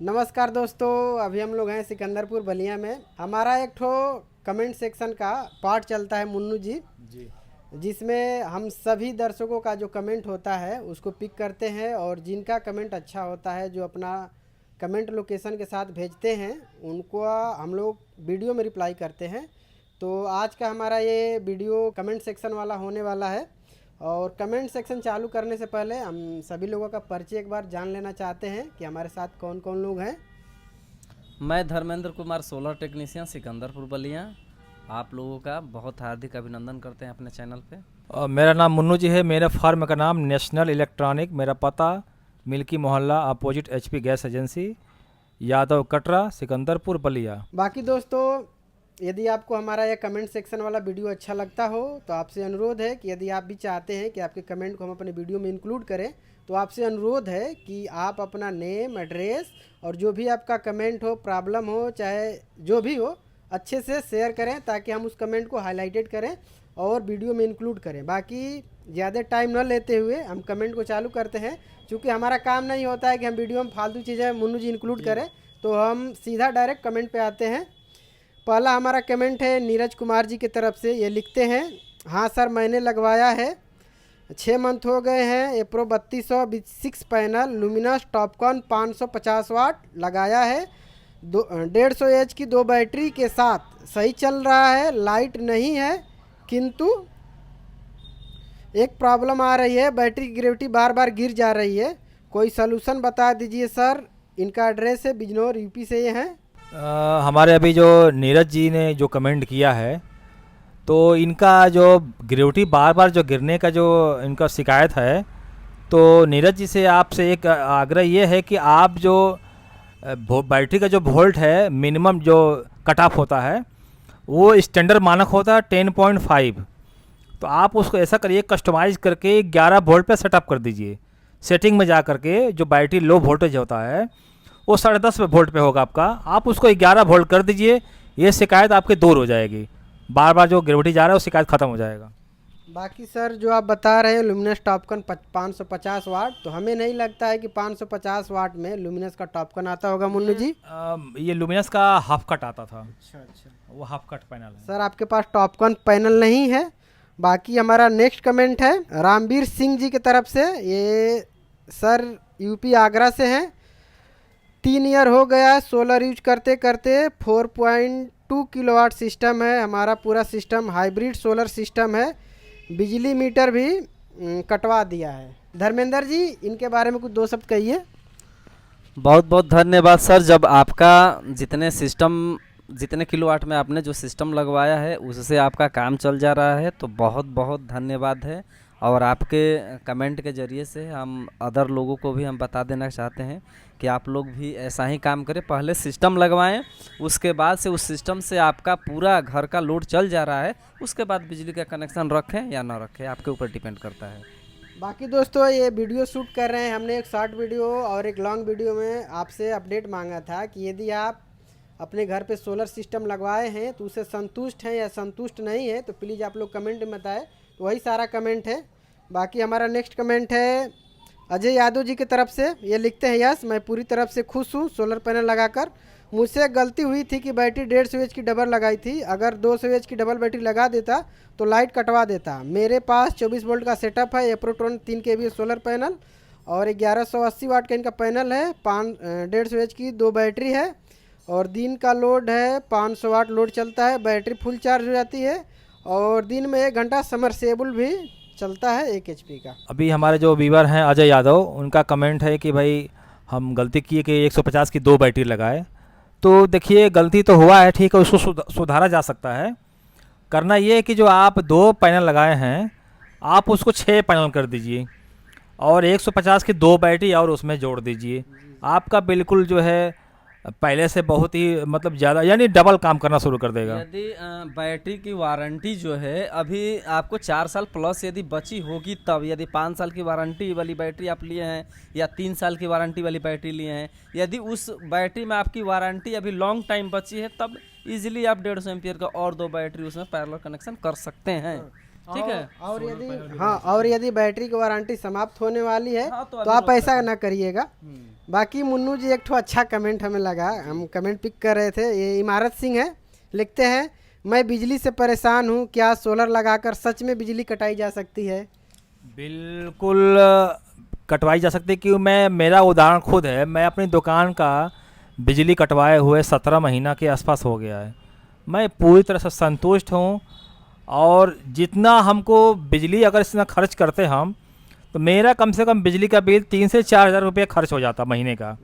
नमस्कार दोस्तों, अभी हम लोग हैं सिकंदरपुर बलिया में। हमारा एक ठो कमेंट सेक्शन का पार्ट चलता है मुन्नू जी, जिसमें हम सभी दर्शकों का जो कमेंट होता है उसको पिक करते हैं और जिनका कमेंट अच्छा होता है, जो अपना कमेंट लोकेशन के साथ भेजते हैं, उनको हम लोग वीडियो में रिप्लाई करते हैं। तो आज का हमारा ये वीडियो कमेंट सेक्शन वाला होने वाला है। और कमेंट सेक्शन चालू करने से पहले हम सभी लोगों का परिचय एक बार जान लेना चाहते हैं कि हमारे साथ कौन कौन लोग हैं। मैं धर्मेंद्र कुमार, सोलर टेक्नीशियन, सिकंदरपुर बलिया। आप लोगों का बहुत हार्दिक अभिनंदन करते हैं अपने चैनल पे। मेरा नाम मुन्नू जी है। मेरे फार्म का नाम नेशनल इलेक्ट्रॉनिक। मेरा पता मिल्की मोहल्ला opposite HP gas agency, Yadav Katra, Sikandarpur Ballia. बाकी दोस्तों, यदि आपको हमारा यह कमेंट सेक्शन वाला वीडियो अच्छा लगता हो तो आपसे अनुरोध है कि यदि आप भी चाहते हैं कि आपके कमेंट को हम अपने वीडियो में इंक्लूड करें, तो आपसे अनुरोध है कि आप अपना नेम, एड्रेस और जो भी आपका कमेंट हो, प्रॉब्लम हो, चाहे जो भी हो, अच्छे से शेयर करें ताकि हम उस कमेंट को हाईलाइटेड करें और वीडियो में इंक्लूड करें। बाकी ज़्यादा टाइम न लेते हुए हम कमेंट को चालू करते हैं। चूँकि हमारा काम नहीं होता है कि हम वीडियो में फालतू चीज़ें मुन्नू जी इंक्लूड करें, तो हम सीधा डायरेक्ट कमेंट पे आते हैं। पहला हमारा कमेंट है नीरज कुमार जी की तरफ से। ये लिखते हैं, हाँ सर, मैंने लगवाया है, 6 मंथ हो गए हैं। एप्रो 3206 पैनल लुमिनस टॉपकॉन 550 वाट लगाया है, 150 एच की 2 बैटरी के साथ सही चल रहा है, लाइट नहीं है, किंतु एक प्रॉब्लम आ रही है, बैटरी की ग्रेविटी बार बार गिर जा रही है। कोई सलूशन बता दीजिए सर। इनका एड्रेस है बिजनौर, यूपी से ये हैं। हमारे अभी जो नीरज जी ने जो कमेंट किया है, तो इनका जो ग्रेविटी बार बार जो गिरने का जो इनका शिकायत है, तो नीरज जी से आपसे एक आग्रह ये है कि आप जो बैटरी का जो वोल्ट है, मिनिमम जो कट ऑफ होता है, वो स्टैंडर्ड मानक होता है 10.5। तो आप उसको ऐसा करिए, कस्टमाइज़ करके 11 वोल्ट पे सेटअप कर दीजिए। सेटिंग में जा करके जो बैटरी लो वोल्टेज होता है वो 10.5 वोल्ट पे होगा आपका, आप उसको 11 वोल्ट कर दीजिए। ये शिकायत आपकी दूर हो जाएगी, बार बार जो ग्रेविटी जा रहा है वो शिकायत ख़त्म हो जाएगा। बाकी सर, जो आप बता रहे हैं लुमिनस टॉपकन 550 वाट, तो हमें नहीं लगता है कि 550 वाट में लुमिनस का टॉपकन आता होगा मुन्नू जी। ये लुमिनस का हाफ कट आता था। अच्छा, वो हाफ कट पैनल है सर आपके पास टॉपकन पैनल नहीं है। बाकी हमारा नेक्स्ट कमेंट है रामवीर सिंह जी की तरफ से। ये सर यूपी आगरा से हैं। 3 ईयर हो गया है सोलर यूज करते करते। 4.2 किलोवाट सिस्टम है हमारा। पूरा सिस्टम हाइब्रिड सोलर सिस्टम है। बिजली मीटर भी कटवा दिया है। धर्मेंद्र जी, इनके बारे में कुछ 2 शब्द कहिए। बहुत बहुत धन्यवाद सर। जब आपका जितने किलोवाट में आपने जो सिस्टम लगवाया है उससे आपका काम चल जा रहा है, तो बहुत बहुत धन्यवाद है। और आपके कमेंट के ज़रिए से हम अदर लोगों को भी हम बता देना चाहते हैं कि आप लोग भी ऐसा ही काम करें। पहले सिस्टम लगवाएं, उसके बाद से उस सिस्टम से आपका पूरा घर का लोड चल जा रहा है, उसके बाद बिजली का कनेक्शन रखें या ना रखें, आपके ऊपर डिपेंड करता है। बाकी दोस्तों, ये वीडियो शूट कर रहे हैं हमने, एक शॉर्ट वीडियो और एक लॉन्ग वीडियो में आपसे अपडेट मांगा था कि यदि आप अपने घर पे सोलर सिस्टम लगवाए हैं तो उससे संतुष्ट हैं या संतुष्ट नहीं है, तो प्लीज़ आप लोग कमेंट में बताएं। तो वही सारा कमेंट है। बाकी हमारा नेक्स्ट कमेंट है अजय यादव जी की तरफ से। ये लिखते हैं, यस मैं पूरी तरफ से खुश हूँ सोलर पैनल लगाकर। मुझसे गलती हुई थी कि बैटरी 150 एच की डबल लगाई थी। अगर 200 एच की डबल बैटरी लगा देता तो लाइट कटवा देता। मेरे पास 24 वोल्ट का सेटअप है, एप्रोट्रॉन 3 kVA सोलर पैनल और 1180 वाट का इनका पैनल है। 150 एच की 2 बैटरी है और दिन का लोड है 500 वाट लोड चलता है। बैटरी फुल चार्ज हो जाती है और दिन में 1 घंटा समरसेबल भी चलता है 1 HP का। अभी हमारे जो व्यूवर हैं अजय यादव, उनका कमेंट है कि भाई हम गलती किए कि 150 की 2 बैटरी लगाए। तो देखिए, गलती तो हुआ है, ठीक है, उसको सुधारा जा सकता है। करना ये है कि जो आप 2 पैनल लगाए हैं, आप उसको 6 पैनल कर दीजिए और 150 की 2 बैटरी और उसमें जोड़ दीजिए। आपका बिल्कुल जो है पहले से बहुत ही मतलब ज़्यादा, यानी डबल काम करना शुरू कर देगा। यदि बैटरी की वारंटी जो है अभी आपको 4 साल प्लस यदि बची होगी, तब यदि 5 साल की वारंटी वाली बैटरी आप लिए हैं या 3 साल की वारंटी वाली बैटरी लिए हैं, यदि उस बैटरी में आपकी वारंटी अभी लॉन्ग टाइम बची है, तब इजीली आप 150 एम्पियर का और 2 बैटरी उसमें पैरेलल कनेक्शन कर सकते हैं। ठीक है। और यदि बैटरी की वारंटी समाप्त होने वाली है हाँ, तो आप ऐसा ना करिएगा। बाकी मुन्नू जी एक ठो अच्छा कमेंट हमें लगा, हम कमेंट पिक कर रहे थे, ये इमारत सिंह है, लिखते हैं मैं बिजली से परेशान हूँ, क्या सोलर लगाकर सच में बिजली कटाई जा सकती है? बिल्कुल कटवाई जा सकती है, क्योंकि मेरा उदाहरण खुद है। मैं अपनी दुकान का बिजली कटवाए हुए 17 महीना के आसपास हो गया है। मैं पूरी तरह से संतुष्ट हूँ, और जितना हमको बिजली अगर इतना खर्च करते हम, तो मेरा कम से कम बिजली का बिल 3 से 4 हज़ार रुपये खर्च हो जाता महीने का।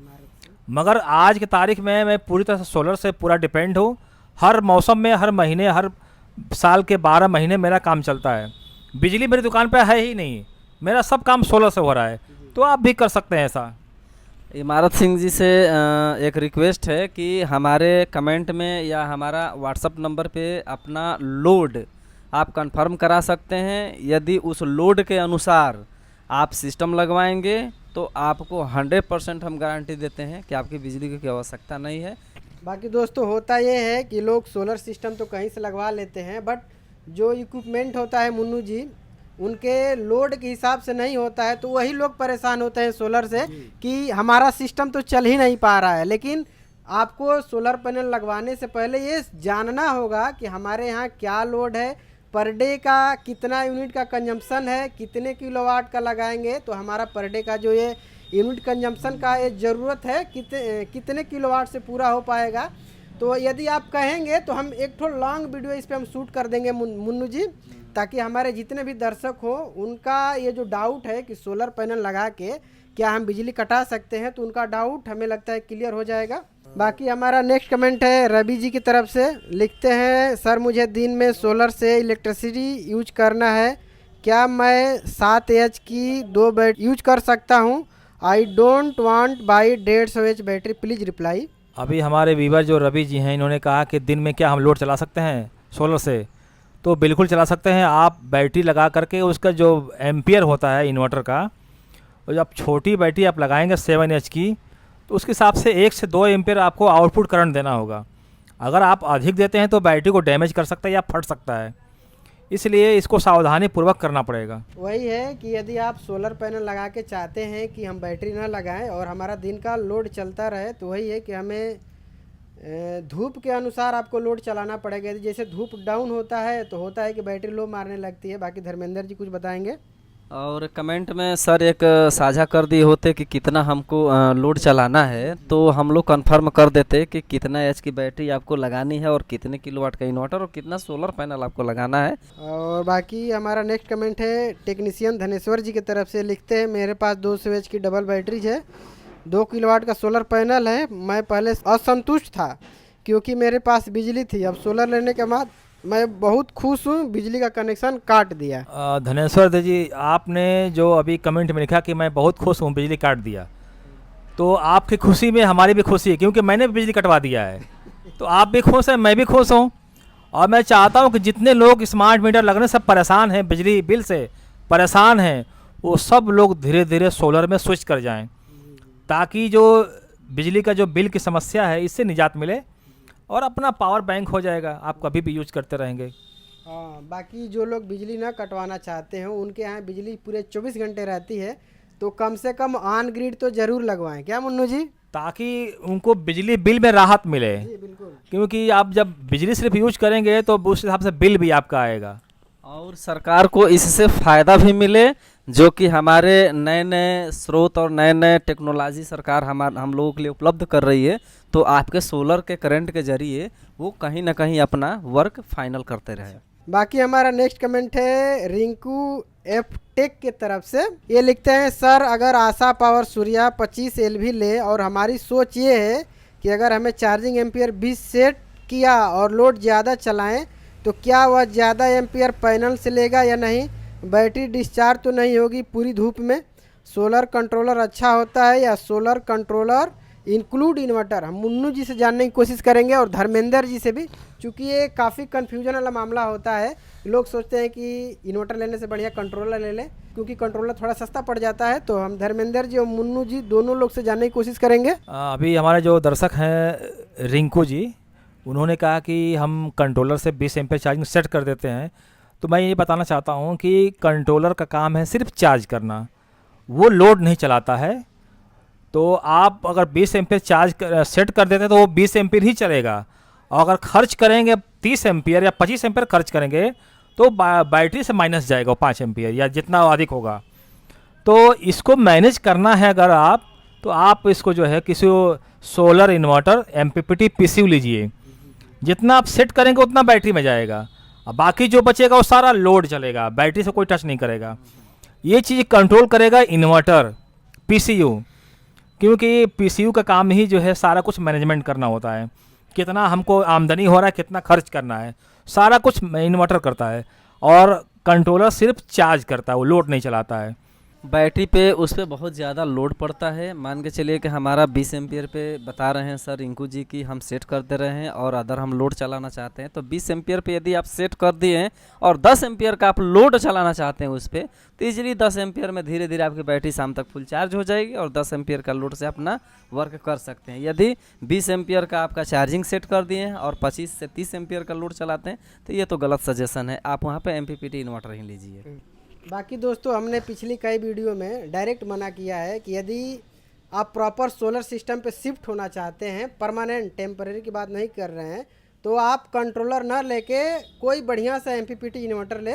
मगर आज की तारीख में मैं पूरी तरह से सोलर से पूरा डिपेंड हूँ। हर मौसम में, हर महीने, हर साल के 12 महीने मेरा काम चलता है। बिजली मेरी दुकान पे है ही नहीं, मेरा सब काम सोलर से हो रहा है। तो आप भी कर सकते हैं ऐसा। इमारत सिंह जी से एक रिक्वेस्ट है कि हमारे कमेंट में या हमारा व्हाट्सअप नंबर पे अपना लोड आप कंफर्म करा सकते हैं। यदि उस लोड के अनुसार आप सिस्टम लगवाएंगे तो आपको 100% हम गारंटी देते हैं कि आपकी बिजली की आवश्यकता नहीं है। बाकी दोस्तों होता ये है कि लोग सोलर सिस्टम तो कहीं से लगवा लेते हैं, बट जो इक्विपमेंट होता है मुन्नू जी, उनके लोड के हिसाब से नहीं होता है, तो वही लोग परेशान होते हैं सोलर से कि हमारा सिस्टम तो चल ही नहीं पा रहा है। लेकिन आपको सोलर पैनल लगवाने से पहले ये जानना होगा कि हमारे यहाँ क्या लोड है, पर डे का कितना यूनिट का कंजम्पशन है, कितने किलोवाट का लगाएंगे तो हमारा पर डे का जो ये यूनिट कंजम्पशन का ये ज़रूरत है कितने किलोवाट से पूरा हो पाएगा। तो यदि आप कहेंगे तो हम एक थोड़ा लॉन्ग वीडियो इस पर हम शूट कर देंगे मुन्नू जी, ताकि हमारे जितने भी दर्शक हो उनका ये जो डाउट है कि सोलर पैनल लगा के क्या हम बिजली कटा सकते हैं, तो उनका डाउट हमें लगता है क्लियर हो जाएगा। बाकी हमारा नेक्स्ट कमेंट है रवि जी की तरफ से, लिखते हैं सर मुझे दिन में सोलर से इलेक्ट्रिसिटी यूज करना है, क्या मैं 7H की 2 बैटरी यूज कर सकता हूँ? I don't want by 150 H battery, please reply. अभी हमारे व्यूवर जो रवि जी हैं, इन्होंने कहा कि दिन में क्या हम लोड चला सकते हैं सोलर से? तो बिल्कुल चला सकते हैं। आप बैटरी लगा करके उसका जो एम्पियर होता है इन्वर्टर का, और जब छोटी बैटरी आप लगाएंगे 7H की, तो उसके हिसाब से 1 से 2 एम्पियर आपको आउटपुट करंट देना होगा। अगर आप अधिक देते हैं तो बैटरी को डैमेज कर सकता है या फट सकता है, इसलिए इसको सावधानी पूर्वक करना पड़ेगा। वही है कि यदि आप सोलर पैनल लगा के चाहते हैं कि हम बैटरी ना लगाएं और हमारा दिन का लोड चलता रहे, तो वही है कि हमें धूप के अनुसार आपको लोड चलाना पड़ेगा। जैसे धूप डाउन होता है तो होता है कि बैटरी लो मारने लगती है। बाकी धर्मेंद्र जी कुछ बताएंगे। और कमेंट में सर एक साझा कर दिए होते कि कितना हमको लोड चलाना है, तो हम लोग कंफर्म कर देते कि कितना एच की बैटरी आपको लगानी है और कितने किलोवाट का इन्वर्टर और कितना सोलर पैनल आपको लगाना है। और बाकी हमारा नेक्स्ट कमेंट है टेक्नीशियन धनेश्वर जी की तरफ से, लिखते हैं मेरे पास 200 H की डबल बैटरीज है, 2 किलोवाट का सोलर पैनल है। मैं पहले असंतुष्ट था क्योंकि मेरे पास बिजली थी, अब सोलर लेने के बाद मैं बहुत खुश हूँ, बिजली का कनेक्शन काट दिया। धनेश्वर जी, आपने जो अभी कमेंट में लिखा कि मैं बहुत खुश हूँ, बिजली काट दिया, तो आपकी खुशी में हमारी भी खुशी है, क्योंकि मैंने भी बिजली कटवा दिया है। तो आप भी खुश हैं, मैं भी खुश हूँ, और मैं चाहता हूँ कि जितने लोग स्मार्ट मीटर लगने से परेशान हैं, बिजली बिल से परेशान हैं, वो सब लोग धीरे धीरे सोलर में स्विच कर जाएँ, ताकि जो बिजली का जो बिल की समस्या है इससे निजात मिले और अपना पावर बैंक हो जाएगा, आप कभी भी यूज करते रहेंगे। हाँ, बाकी जो लोग बिजली ना कटवाना चाहते हैं उनके यहाँ बिजली पूरे 24 घंटे रहती है, तो कम से कम ऑन ग्रिड तो ज़रूर लगवाएं, क्या मुन्नू जी? ताकि उनको बिजली बिल में राहत मिले। जी बिल्कुल, क्योंकि आप जब बिजली सिर्फ यूज करेंगे तो उस हिसाब से बिल भी आपका आएगा, और सरकार को इससे फ़ायदा भी मिले, जो कि हमारे नए नए स्रोत और नए नए टेक्नोलॉजी सरकार हम लोगों के लिए उपलब्ध कर रही है। तो आपके सोलर के करंट के जरिए वो कहीं ना कहीं अपना वर्क फाइनल करते रहे। बाकी हमारा नेक्स्ट कमेंट है रिंकू एफ टेक के तरफ से, ये लिखते हैं सर अगर आशा पावर सूर्या 25 LV ले और हमारी सोच ये है कि अगर हमें चार्जिंग एम्पियर 20 सेट किया और लोड ज़्यादा चलाएं तो क्या वह ज़्यादा एम्पियर पैनल से लेगा या नहीं? बैटरी डिस्चार्ज तो नहीं होगी पूरी धूप में? सोलर कंट्रोलर अच्छा होता है या सोलर कंट्रोलर इंक्लूड इन्वर्टर? हम मुन्नू जी से जानने की कोशिश करेंगे और धर्मेंद्र जी से भी, क्योंकि ये काफ़ी कन्फ्यूजन वाला मामला होता है। लोग सोचते हैं कि इन्वर्टर लेने से बढ़िया कंट्रोलर ले लें, क्योंकि कंट्रोलर थोड़ा सस्ता पड़ जाता है। तो हम धर्मेंद्र जी और मुन्नू जी दोनों लोग से जानने की कोशिश करेंगे। अभी हमारे जो दर्शक हैं रिंकू जी, उन्होंने कहा कि हम कंट्रोलर से 20 एम्पियर चार्जिंग सेट कर देते हैं, तो मैं ये बताना चाहता हूँ कि कंट्रोलर का काम है सिर्फ चार्ज करना, वो लोड नहीं चलाता है। तो आप अगर 20 एम्पीयर सेट कर देते हैं तो वो 20 एम्पीयर ही चलेगा, और अगर खर्च करेंगे 30 एम्पीयर या 25 एम्पीयर खर्च करेंगे तो बैटरी से माइनस जाएगा 5 एम्पीयर या जितना अधिक होगा। तो इसको मैनेज करना है अगर आप, तो आप इसको जो है किसी सोलर इन्वर्टर MPPT PCU लीजिए, जितना आप सेट करेंगे उतना बैटरी में जाएगा, और बाकी जो बचेगा वो सारा लोड चलेगा, बैटरी से कोई टच नहीं करेगा। ये चीज़ कंट्रोल करेगा इन्वर्टर PCU, क्योंकि PCU का काम ही जो है सारा कुछ मैनेजमेंट करना होता है, कितना हमको आमदनी हो रहा है, कितना खर्च करना है, सारा कुछ इन्वर्टर करता है, और कंट्रोलर सिर्फ चार्ज करता है, वो लोड नहीं चलाता है। बैटरी पे उस पे बहुत ज़्यादा लोड पड़ता है। मान के चलिए कि हमारा 20 एम्पियर पे बता रहे हैं सर रिंकू जी की हम सेट कर दे रहे हैं, और अदर हम लोड चलाना चाहते हैं तो 20 एम्पियर पे यदि आप सेट कर दिए हैं और 10 एम्पियर का आप लोड चलाना चाहते हैं उस पर, तो ईजिली 10 एम्पियर में धीरे धीरे आपकी बैटरी शाम तक फुल चार्ज हो जाएगी और 10 एम्पियर का लोड से अपना वर्क कर सकते हैं। यदि 20 एम्पियर का आपका चार्जिंग सेट कर दिए हैं और 25 से 30 एम्पियर का लोड चलाते हैं तो ये तो गलत सजेशन है, आप वहाँ पर MPPT इन्वर्टर ही लीजिए। बाकी दोस्तों, हमने पिछली कई वीडियो में डायरेक्ट मना किया है कि यदि आप प्रॉपर सोलर सिस्टम पे शिफ्ट होना चाहते हैं, परमानेंट टेम्परेरी की बात नहीं कर रहे हैं, तो आप कंट्रोलर न लेके कोई बढ़िया सा MPPT इन्वर्टर ले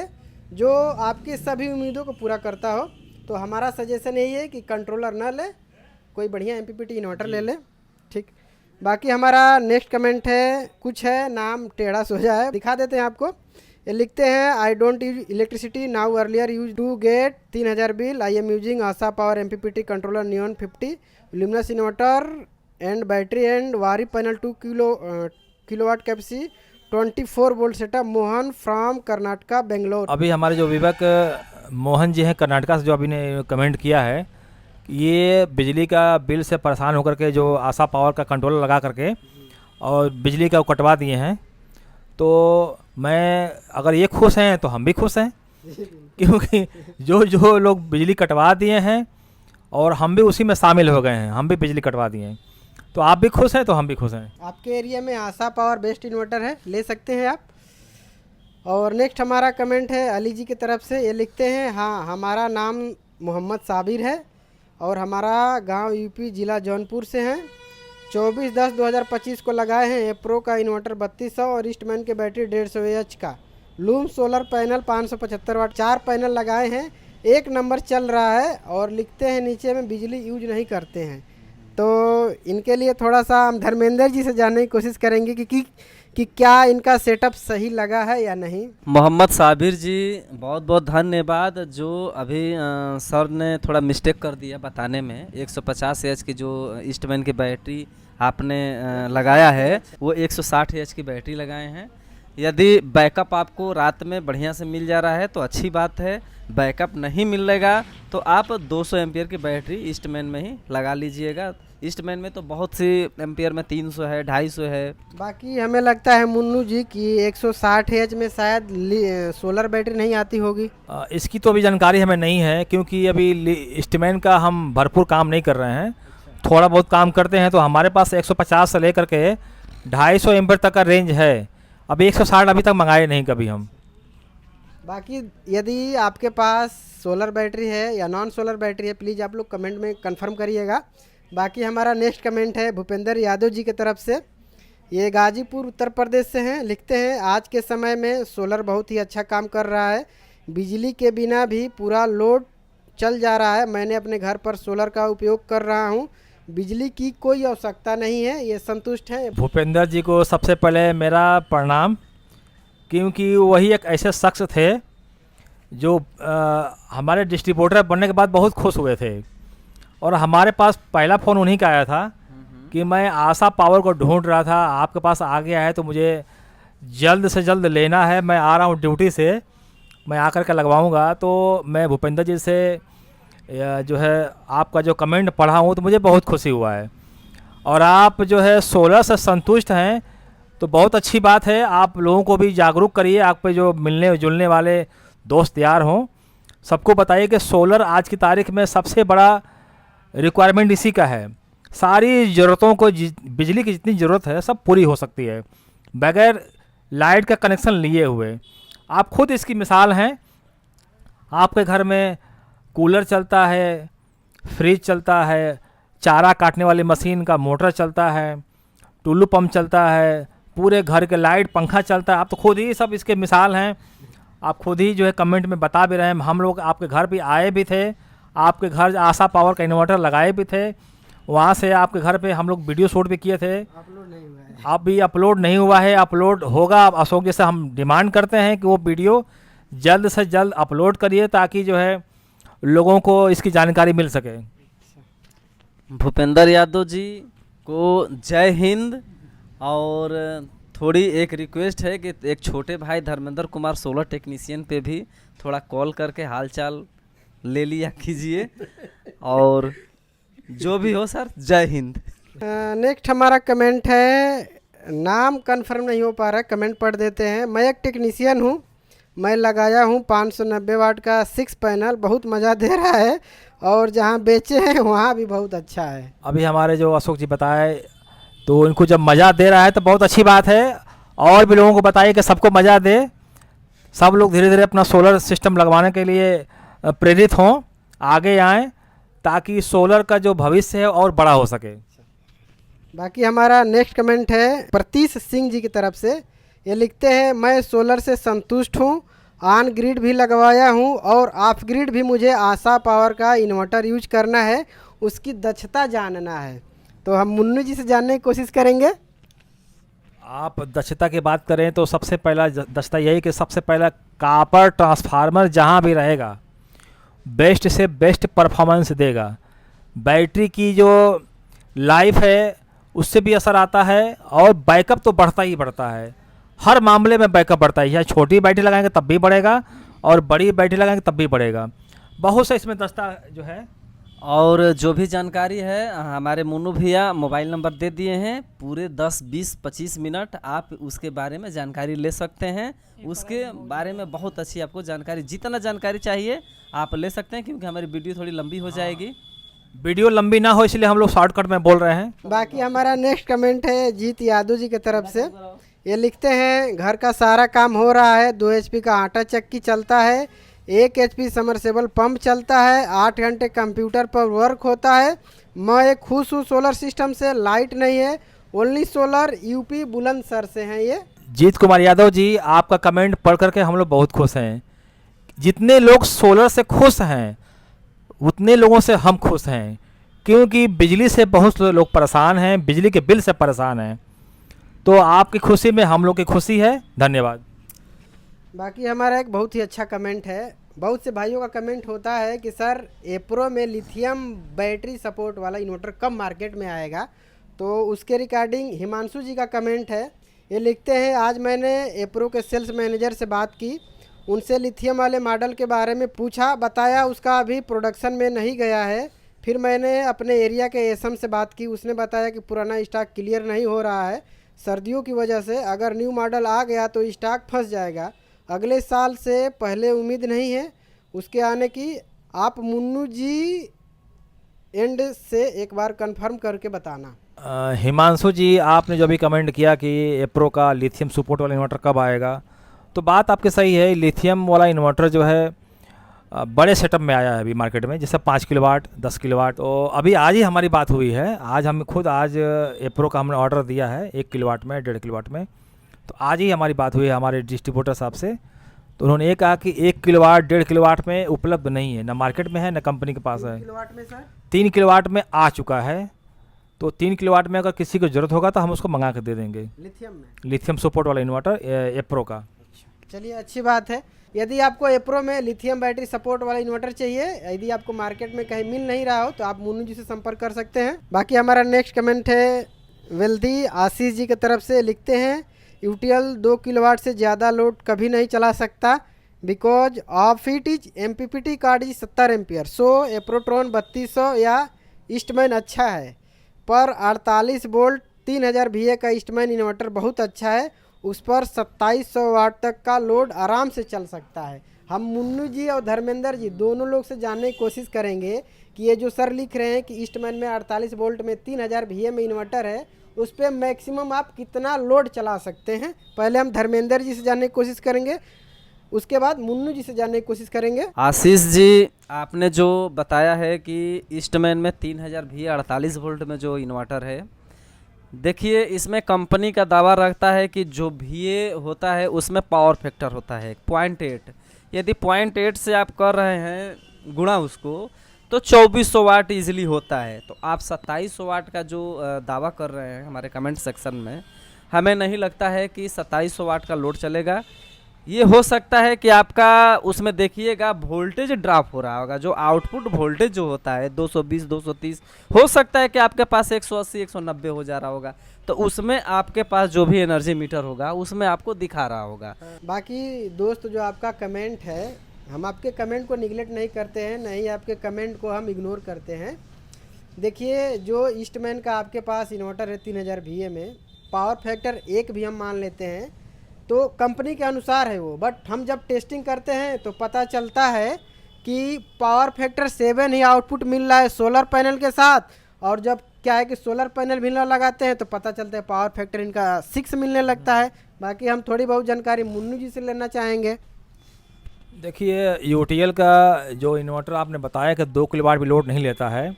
जो आपकी सभी उम्मीदों को पूरा करता हो। तो हमारा सजेशन यही है कि कंट्रोलर न ले, कोई बढ़िया MPPT इन्वर्टर ले ले। ठीक, बाकी हमारा नेक्स्ट कमेंट है, कुछ है नाम टेढ़ा सोजा है, दिखा देते हैं आपको। ये लिखते हैं, I don't use electricity now, earlier use to get 3000 bill, I am using Asha power MPPT controller neon 50 Luminous inverter and battery and Waaree panel 2 kilowatt capacity 24 volt setup, Mohan from Karnataka Bangalore. अभी हमारे जो विवेक मोहन जी हैं कर्नाटका से, जो अभी ने कमेंट किया है, ये बिजली का बिल से परेशान होकर के जो आशा पावर का कंट्रोलर लगा करके और बिजली का कटवा दिए हैं। तो मैं, अगर ये खुश हैं तो हम भी खुश हैं, क्योंकि जो लोग बिजली कटवा दिए हैं और हम भी उसी में शामिल हो गए हैं, हम भी बिजली कटवा दिए हैं, तो आप भी खुश हैं तो हम भी खुश हैं। आपके एरिया में आशा पावर बेस्ट इन्वर्टर है, ले सकते हैं आप। और नेक्स्ट हमारा कमेंट है अली जी की तरफ से, ये लिखते हैं, हाँ हमारा नाम मोहम्मद साबिर है और हमारा गांव यूपी ज़िला जौनपुर से हैं। 24/10/2025 को लगाए हैं एप्रो का इन्वर्टर 3200 और ईस्टमैन की बैटरी 150 AH का, लूम सोलर पैनल 575 वाट, 4 पैनल लगाए हैं, 1 नंबर चल रहा है। और लिखते हैं नीचे में बिजली यूज नहीं करते हैं। तो इनके लिए थोड़ा सा हम धर्मेंद्र जी से जानने की कोशिश करेंगे कि क्या इनका सेटअप सही लगा है या नहीं। मोहम्मद साबिर जी बहुत बहुत धन्यवाद। जो अभी सर ने थोड़ा मिस्टेक कर दिया बताने में, 150 AH की जो ईस्टमैन की बैटरी आपने लगाया है वो 160 AH की बैटरी लगाए हैं। यदि बैकअप आपको रात में बढ़िया से मिल जा रहा है तो अच्छी बात है, बैकअप नहीं मिलेगा तो आप 200 एम्पियर की बैटरी ईस्टमैन में ही लगा लीजिएगा। ईस्टमैन में तो बहुत सी एम्पियर में 300 है, 250 है। बाकी हमें लगता है मुन्नू जी कि 160 AH में शायद सोलर बैटरी नहीं आती होगी। इसकी तो अभी जानकारी हमें नहीं है, क्योंकि अभी ईस्टमैन का हम भरपूर काम नहीं कर रहे हैं, थोड़ा बहुत काम करते हैं। तो हमारे पास 150 से लेकर के 250 एम्पियर तक का रेंज है। अभी 160 अभी तक मंगाए नहीं कभी हम। बाकी यदि आपके पास सोलर बैटरी है या नॉन सोलर बैटरी है, प्लीज़ आप लोग कमेंट में कंफर्म करिएगा। बाकी हमारा नेक्स्ट कमेंट है भूपेंद्र यादव जी की तरफ से, ये गाजीपुर उत्तर प्रदेश से हैं। लिखते हैं, आज के समय में सोलर बहुत ही अच्छा काम कर रहा है, बिजली के बिना भी पूरा लोड चल जा रहा है। मैंने अपने घर पर सोलर का उपयोग कर रहा हूँ, बिजली की कोई आवश्यकता नहीं है, ये संतुष्ट हैं। भूपेंद्र जी को सबसे पहले मेरा प्रणाम, क्योंकि वही एक ऐसे शख्स थे जो हमारे डिस्ट्रीब्यूटर बनने के बाद बहुत खुश हुए थे, और हमारे पास पहला फ़ोन उन्हीं का आया था कि मैं आशा पावर को ढूंढ रहा था, आपके पास आ गया है तो मुझे जल्द से जल्द लेना है, मैं आ रहा हूँ ड्यूटी से, मैं आकर के लगवाऊँगा। तो मैं भूपेंद्र जी से जो है आपका जो कमेंट पढ़ा हूँ तो मुझे बहुत खुशी हुआ है, और आप जो है सोलर से संतुष्ट हैं तो बहुत अच्छी बात है। आप लोगों को भी जागरूक करिए, आप पे जो मिलने जुलने वाले दोस्त यार हों सबको बताइए कि सोलर आज की तारीख में सबसे बड़ा रिक्वायरमेंट इसी का है। सारी ज़रूरतों को बिजली की जितनी ज़रूरत है सब पूरी हो सकती है बगैर लाइट का कनेक्शन लिए हुए। आप खुद इसकी मिसाल हैं। आपके घर में कूलर चलता है, फ्रिज चलता है, चारा काटने वाली मशीन का मोटर चलता है, टुल्लू पंप चलता है, पूरे घर के लाइट पंखा चलता है। आप तो खुद ही सब इसके मिसाल हैं। आप खुद ही जो है कमेंट में बता भी रहे हैं। हम लोग आपके घर भी आए भी थे, आपके घर आशा पावर का इन्वर्टर लगाए भी थे, वहाँ से आपके घर पे हम लोग वीडियो शूट भी किए थे। अपलोड नहीं हुआ है। अब भी अपलोड नहीं हुआ है, अपलोड होगा। अब अशोक जी से हम डिमांड करते हैं कि वो वीडियो जल्द से जल्द अपलोड करिए, ताकि जो है लोगों को इसकी जानकारी मिल सके। भूपेंद्र यादव जी को जय हिंद। और थोड़ी एक रिक्वेस्ट है कि एक छोटे भाई धर्मेंद्र कुमार सोलर टेक्नीशियन पे भी थोड़ा कॉल करके हालचाल ले लिया कीजिए। और जो भी हो सर, जय हिंद। नेक्स्ट हमारा कमेंट है, नाम कंफर्म नहीं हो पा रहा है, कमेंट पढ़ देते हैं। मैं एक टेक्नीशियन हूँ, मैं लगाया हूँ 590 वाट का 6 पैनल, बहुत मज़ा दे रहा है और जहाँ बेचे हैं वहाँ भी बहुत अच्छा है। अभी हमारे जो अशोक जी बताए, तो इनको जब मज़ा दे रहा है तो बहुत अच्छी बात है। और भी लोगों को बताइए कि सबको मज़ा दे, सब लोग धीरे धीरे अपना सोलर सिस्टम लगवाने के लिए प्रेरित हों, आगे आएँ, ताकि सोलर का जो भविष्य है और बड़ा हो सके। बाकी हमारा नेक्स्ट कमेंट है प्रतीश सिंह जी की तरफ से। ये लिखते हैं, मैं सोलर से संतुष्ट हूँ, ऑन ग्रिड भी लगवाया हूँ और ऑफ ग्रिड भी मुझे आशा पावर का इन्वर्टर यूज करना है, उसकी दक्षता जानना है। तो हम मुन्नू जी से जानने की कोशिश करेंगे। आप दक्षता की बात करें तो सबसे पहला दक्षता यही कि सबसे पहला कॉपर ट्रांसफार्मर जहाँ भी रहेगा बेस्ट से बेस्ट परफॉर्मेंस देगा। बैटरी की जो लाइफ है उससे भी असर आता है, और बैकअप तो बढ़ता ही बढ़ता है। हर मामले में बैकअप बढ़ता है, या छोटी बैटरी लगाएंगे तब भी बढ़ेगा और बड़ी बैटरी लगाएंगे तब भी बढ़ेगा। बहुत से इसमें दस्ता जो है। और जो भी जानकारी है हमारे मुन्नू भैया मोबाइल नंबर दे दिए हैं, पूरे 10, 20, 25 मिनट आप उसके बारे में जानकारी ले सकते हैं। उसके बारे में बहुत अच्छी आपको जानकारी, जितना जानकारी चाहिए आप ले सकते हैं, क्योंकि हमारी वीडियो थोड़ी लंबी हो जाएगी। वीडियो लंबी ना हो इसलिए हम लोग शॉर्टकट में बोल रहे हैं। बाकी हमारा नेक्स्ट कमेंट है जीत यादव जी की तरफ से। ये लिखते हैं, घर का सारा काम हो रहा है, 2 HP का आटा चक्की चलता है, 1 HP समरसेबल पंप चलता है, 8 घंटे कंप्यूटर पर वर्क होता है। मैं एक खुश हूँ सोलर सिस्टम से, लाइट नहीं है, ओनली सोलर, यूपी बुलंदशहर से हैं ये। जीत कुमार यादव जी, आपका कमेंट पढ़ करके हम लोग बहुत खुश हैं। जितने लोग सोलर से खुश हैं उतने लोगों से हम खुश हैं, क्योंकि बिजली से बहुत से लोग परेशान हैं, बिजली के बिल से परेशान हैं। तो आपकी खुशी में हम लोग की खुशी है। धन्यवाद। बाकी हमारा एक बहुत ही अच्छा कमेंट है, बहुत से भाइयों का कमेंट होता है कि सर एप्रो में लिथियम बैटरी सपोर्ट वाला इन्वर्टर कब मार्केट में आएगा। तो उसके रिगार्डिंग हिमांशु जी का कमेंट है। ये लिखते हैं, आज मैंने एप्रो के सेल्स मैनेजर से बात की, उनसे लिथियम वाले मॉडल के बारे में पूछा, बताया उसका अभी प्रोडक्शन में नहीं गया है। फिर मैंने अपने एरिया के एसएम से बात की, उसने बताया कि पुराना स्टॉक क्लियर नहीं हो रहा है सर्दियों की वजह से, अगर न्यू मॉडल आ गया तो स्टॉक फंस जाएगा, अगले साल से पहले उम्मीद नहीं है उसके आने की। आप मुन्नू जी एंड से एक बार कंफर्म करके बताना। हिमांशु जी, आपने जो भी कमेंट किया कि एप्रो का लिथियम सपोर्ट वाला इन्वर्टर कब आएगा, तो बात आपकी सही है। लिथियम वाला इन्वर्टर जो है बड़े सेटअप में आया है अभी मार्केट में, जैसे 5 किलोवाट, 10 किलोवाट। तो अभी आज ही हमारी बात हुई है, आज हम खुद आज एप्रो का हमने ऑर्डर दिया है 1 किलोवाट में, 1.5 किलोवाट में। तो आज ही हमारी बात हुई है हमारे डिस्ट्रीब्यूटर साहब से। तो उन्होंने ये कहा कि 1 किलोवाट, 1.5 किलोवाट में उपलब्ध नहीं है, ना मार्केट में है ना कंपनी के पास है। 3 किलोवाट में आ चुका है। तो 3 किलोवाट में अगर किसी को ज़रूरत होगा तो हम उसको मंगा कर दे देंगे, लिथियम सपोर्ट वाला इन्वर्टर एप्रो का। चलिए, अच्छी बात है। यदि आपको एप्रो में लिथियम बैटरी सपोर्ट वाला इन्वर्टर चाहिए, यदि आपको मार्केट में कहीं मिल नहीं रहा हो तो आप मुन्नू जी से संपर्क कर सकते हैं। बाकी हमारा नेक्स्ट कमेंट है वेल्दी आशीष जी की तरफ से। लिखते हैं, यूटीएल 2 किलोवाट से ज़्यादा लोड कभी नहीं चला सकता, because of it is MPPT card is 70 ampere, so एप्रोट्रॉन 3200 या ईस्टमैन अच्छा है, पर 48 वोल्ट 3000 VA का ईस्टमैन इन्वर्टर बहुत अच्छा है, उस पर 2700 वाट तक का लोड आराम से चल सकता है। हम मुन्नू जी और धर्मेंद्र जी दोनों लोग से जानने की कोशिश करेंगे कि ये जो सर लिख रहे हैं कि ईस्टमैन में 48 वोल्ट में 3000 VA में इन्वर्टर है, उस पर मैक्सिमम आप कितना लोड चला सकते हैं। पहले हम धर्मेंद्र जी से जानने की कोशिश करेंगे। उसके बाद मुन्नू जी से जानने की कोशिश करेंगे। आशीष जी, आपने जो बताया है कि ईस्टमैन में 3000 भी 48 वोल्ट में जो इन्वर्टर है, देखिए इसमें कंपनी का दावा रखता है कि जो VA होता है उसमें पावर फैक्टर होता है 0.8। यदि 0.8 से आप कर रहे हैं गुणा उसको, तो 2400 वाट इजीली होता है। तो आप 2700 वाट का जो दावा कर रहे हैं हमारे कमेंट सेक्शन में, हमें नहीं लगता है कि 2700 वाट का लोड चलेगा। ये हो सकता है कि आपका उसमें देखिएगा वोल्टेज ड्रॉप हो रहा होगा, जो आउटपुट वोल्टेज जो होता है 220 230, हो सकता है कि आपके पास 180 190 हो जा रहा होगा, तो उसमें आपके पास जो भी एनर्जी मीटर होगा उसमें आपको दिखा रहा होगा। बाकी दोस्त जो आपका कमेंट है, हम आपके कमेंट को निगलेक्ट नहीं करते हैं, नहीं आपके कमेंट को हम इग्नोर करते हैं। देखिए जो ईस्टमैन का आपके पास इन्वर्टर है 3000 VA में, पावर फैक्टर 1 भी हम मान लेते हैं तो कंपनी के अनुसार है वो, बट हम जब टेस्टिंग करते हैं तो पता चलता है कि पावर फैक्टर 7 ही आउटपुट मिल रहा है सोलर पैनल के साथ। और जब क्या है कि सोलर पैनल भी लगाते हैं तो पता चलता है पावर फैक्टर इनका 6 मिलने लगता है। बाकी हम थोड़ी बहुत जानकारी मुन्नू जी से लेना चाहेंगे। देखिए UTL का जो इन्वर्टर आपने बताया कि 2 किलोवाट भी लोड नहीं लेता है,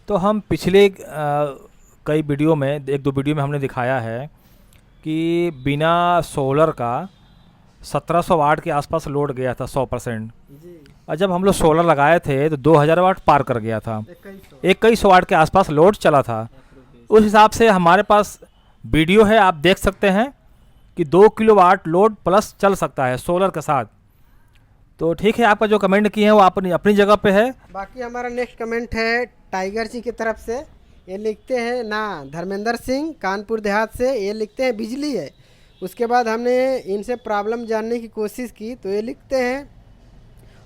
तो हम पिछले कई वीडियो में, 1-2 वीडियो में हमने दिखाया है कि बिना सोलर का 1700 वाट के आसपास लोड गया था 100%। और जब हम लोग सोलर लगाए थे तो 2000 वाट पार कर गया था, 2100 वाट के आसपास लोड चला था। उस हिसाब से हमारे पास वीडियो है, आप देख सकते हैं कि 2 किलोवाट लोड प्लस चल सकता है सोलर के साथ। तो ठीक है, आपका जो कमेंट किए हैं वो अपनी जगह पे है। बाकी हमारा नेक्स्ट कमेंट है टाइगर जी की तरफ से। ये लिखते हैं ना धर्मेंद्र सिंह कानपुर देहात से, ये लिखते हैं बिजली है। उसके बाद हमने इनसे प्रॉब्लम जानने की कोशिश की तो ये लिखते हैं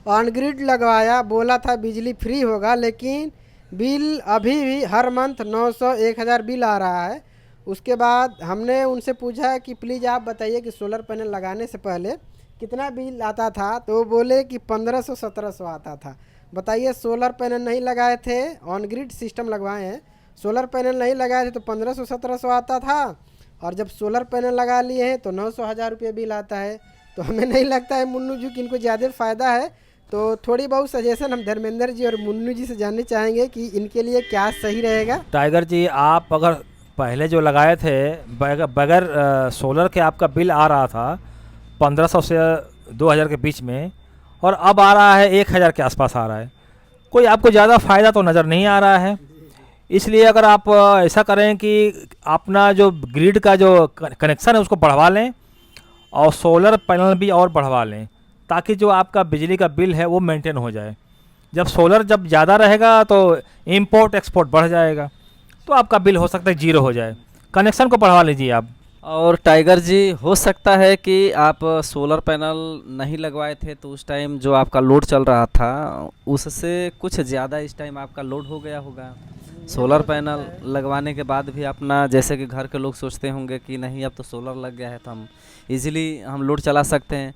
ऑन ग्रिड लगवाया, बोला था बिजली फ्री होगा, लेकिन बिल अभी भी हर मंथ 900 1000 बिल आ रहा है। उसके बाद हमने उनसे पूछा कि प्लीज़ आप बताइए कि सोलर पैनल लगाने से पहले कितना बिल आता था, तो बोले कि 1500 1700 आता था। बताइए, सोलर पैनल नहीं लगाए थे, ऑन ग्रिड सिस्टम लगवाए हैं, सोलर पैनल नहीं लगाए थे तो 1500 1700 आता था, और जब सोलर पैनल लगा लिए हैं तो 900 1000 रुपये बिल आता है। तो हमें नहीं लगता है मुन्नू जी कि इनको ज़्यादा फ़ायदा है। तो थोड़ी बहुत सजेशन हम धर्मेंद्र जी और मुन्नू जी से जानने चाहेंगे कि इनके लिए क्या सही रहेगा। टाइगर जी, आप अगर पहले जो लगाए थे बगैर सोलर के आपका बिल आ रहा था 1500 से 2000 के बीच में, और अब आ रहा है 1000 के आसपास आ रहा है, कोई आपको ज़्यादा फ़ायदा तो नज़र नहीं आ रहा है। इसलिए अगर आप ऐसा करें कि अपना जो ग्रिड का जो कनेक्शन है उसको बढ़वा लें और सोलर पैनल भी और बढ़वा लें, ताकि जो आपका बिजली का बिल है वो मेंटेन हो जाए। जब सोलर जब ज़्यादा रहेगा तो इंपोर्ट एक्सपोर्ट बढ़ जाएगा, तो आपका बिल हो सकता है 0 हो जाए। कनेक्शन को बढ़वा लीजिए आप। और टाइगर जी, हो सकता है कि आप सोलर पैनल नहीं लगवाए थे तो उस टाइम जो आपका लोड चल रहा था उससे कुछ ज़्यादा इस टाइम आपका लोड हो गया होगा। सोलर पैनल लगवाने के बाद भी अपना, जैसे कि घर के लोग सोचते होंगे कि नहीं अब तो सोलर लग गया है तो हम इजीली हम लोड चला सकते हैं।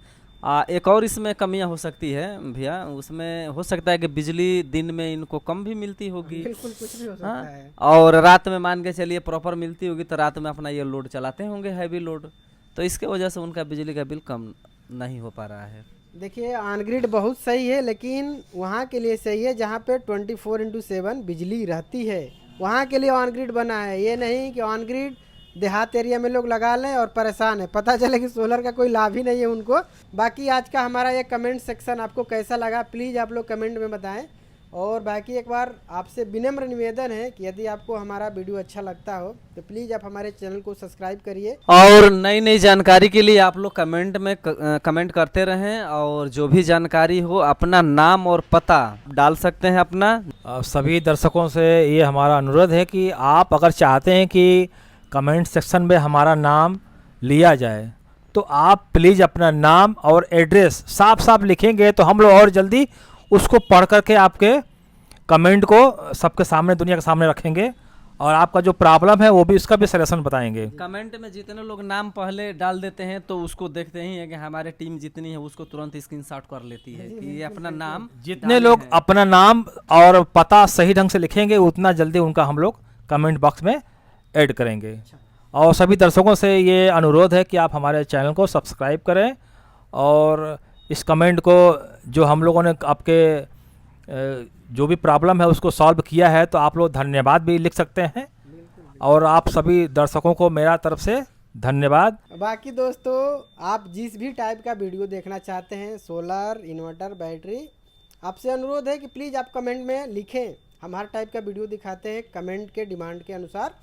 एक और इसमें कमियां हो सकती है भैया, उसमें हो सकता है कि बिजली दिन में इनको कम भी मिलती होगी। बिल्कुल, कुछ भी हो सकता हाँ, है। और रात में मान के चलिए प्रॉपर मिलती होगी तो रात में अपना ये लोड चलाते होंगे, हैवी लोड, तो इसके वजह से उनका बिजली का बिल कम नहीं हो पा रहा है। देखिए, ऑन ग्रिड बहुत सही है, लेकिन वहाँ के लिए सही है जहाँ पे 24/7 बिजली रहती है, वहाँ के लिए ऑन ग्रिड बना है। ये नहीं कि ऑन ग्रिड देहात एरिया में लोग लगा लें और परेशान है, पता चले कि सोलर का कोई लाभ ही नहीं है उनको। बाकी आज का हमारा ये कमेंट सेक्शन आपको कैसा लगा प्लीज़ आप लोग कमेंट में बताएं। और बाकी एक बार आपसे विनम्र निवेदन है कि यदि आपको हमारा वीडियो अच्छा लगता हो तो प्लीज़ आप हमारे चैनल को सब्सक्राइब करिए, और नई नई जानकारी के लिए आप लोग कमेंट में कमेंट करते रहें, और जो भी जानकारी हो अपना नाम और पता डाल सकते हैं अपना। सभी दर्शकों से ये हमारा अनुरोध है कि आप अगर चाहते हैं कि कमेंट सेक्शन में हमारा नाम लिया जाए तो आप प्लीज़ अपना नाम और एड्रेस साफ साफ लिखेंगे तो हम लोग और जल्दी उसको पढ़ करके आपके कमेंट को सबके सामने, दुनिया के सामने रखेंगे, और आपका जो प्रॉब्लम है वो भी, उसका भी सलूशन बताएंगे। कमेंट में जितने लोग नाम पहले डाल देते हैं तो उसको देखते ही है कि हमारे टीम जितनी है उसको तुरंत स्क्रीनशॉट कर लेती है कि ये अपना नाम, जितने लोग अपना नाम और पता सही ढंग से लिखेंगे उतना जल्दी उनका हम लोग कमेंट बॉक्स में ऐड करेंगे। और सभी दर्शकों से ये अनुरोध है कि आप हमारे चैनल को सब्सक्राइब करें और इस कमेंट को जो हम लोगों ने आपके जो भी प्रॉब्लम है उसको सॉल्व किया है, तो आप लोग धन्यवाद भी लिख सकते हैं। और आप सभी दर्शकों को मेरा तरफ से धन्यवाद। बाकी दोस्तों, आप जिस भी टाइप का वीडियो देखना चाहते हैं, सोलर, इन्वर्टर, बैटरी, आपसे अनुरोध है कि प्लीज़ आप कमेंट में लिखें। हम हर टाइप का वीडियो दिखाते हैं कमेंट के डिमांड के अनुसार।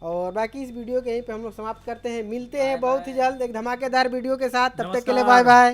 और बाकी इस वीडियो के यहीं पे हम लोग समाप्त करते हैं। मिलते हैं बहुत ही जल्द एक धमाकेदार वीडियो के साथ। तब तक के लिए बाय बाय।